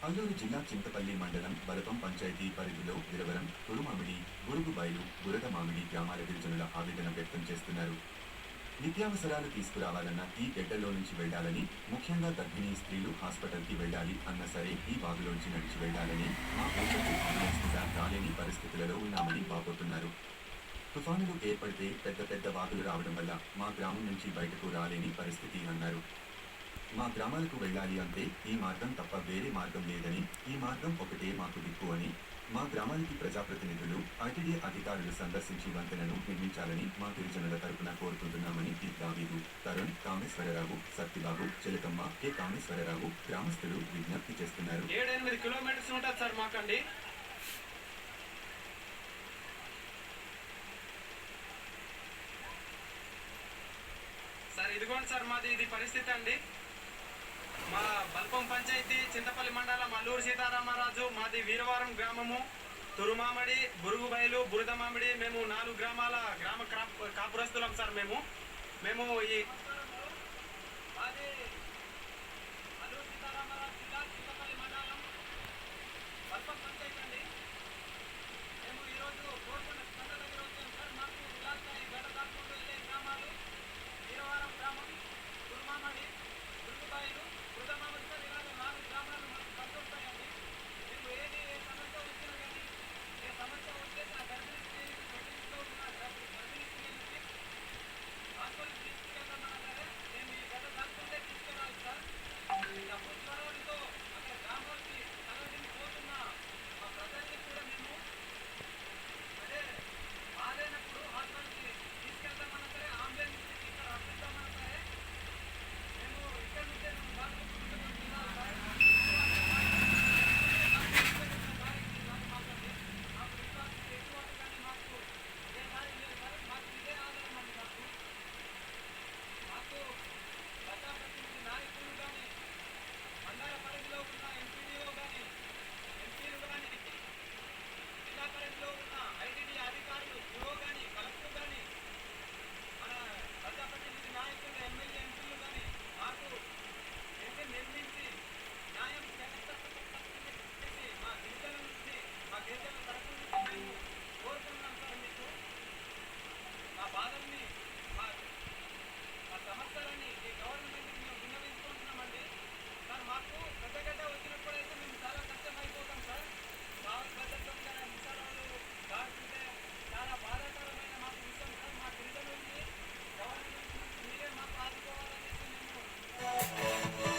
అల్లూరు జిల్లా చింతపల్లి మండలం బలపం పంచాయతీ పరిధిలో విరవరం, తురుమామిడి, బురుగుబైలు, బురదమామిడి గ్రామాల గిరిజనుల ఆవేదన వ్యక్తం చేస్తున్నారు. నిత్యావసరాలు తీసుకురావాలన్నా ఈ గెడ్డలో నుంచి వెళ్లాలని, ముఖ్యంగా గర్భిణీ స్త్రీలు హాస్పిటల్కి వెళ్లాలి అన్నా సరే ఈ వాగులోంచి నడిచి వెళ్లాలని, మా ఊళ్ళకు అంబులెన్స్ కూడా రాలేని పరిస్థితులలో ఉన్నామని వాపోతున్నారు. తుఫానులు ఏర్పడితే పెద్ద పెద్ద వాగులు రావడం వల్ల మా గ్రామం నుంచి బయటకు రాలేని పరిస్థితి అన్నారు. మా గ్రామాలకు వెళ్ళాలి అంటే ఈ మార్గం తప్ప వేరే మార్గం లేదని, ఈ మార్గం ఒకటే మాకు దిక్కు అని, మా గ్రామానికి ప్రజాప్రతినిధులు, ఐటీడీ అధికారులు సందర్శించి వంతెనను నిర్మించాలని మా గిరిజనుల తరపున కోరుకుంటున్నామని దావీదు, తరుణ్, కామేశ్వరరావు, సత్తిబాబు, చిలకమ్మ, కె కామేశ్వరరావు గ్రామస్తులు విజ్ఞప్తి చేస్తున్నారు. 7-8 కిలోమీటర్స్ ఉంటుంది సార్ మాకండి. సార్ ఇదిగోండి సార్ మాది ఇది పరిస్థితి అండి. మా బల్పం పంచాయతీ చింతపల్లి మండలం అల్లూరు సీతారామరాజు, మాది వీరవరం గ్రామము, తురుమామిడి, బురుగుబైలు, బురదమామిడి. మేము 4 గ్రామాల కాపురస్తులం సార్. మేము ఈ మాది అల్లూరు సీతారామరాజు జిల్లా చింతపల్లి మండలం బల్పం పంచాయతీ అండి. మేము ఈరోజు కోరుకున్న గంట దగ్గర వచ్చాం సార్. మాకు ఇలాంటి గంట దాటుకుంటూ వెళ్ళే గ్రామాలు వీరవరం గ్రామం, తురుమామిడి, బురుగుబైలు, బురదమామిడి సార్. ఇలాగ 4 గ్రామాలు మాకు కలుపుతాయండి. మీకు ఏ సమస్య వచ్చినా కానీ, ఏ సమస్య వస్తే ఆ గర్భిణీ స్త్రీలో ఉన్న గర్భిణీ స్త్రీలకి హాస్పిటల్ తీసుకెళ్తామన్నా సరే మేము ఈ గంట దాటుకుంటే తీసుకెళ్ళాలి సార్. జ్వరంతో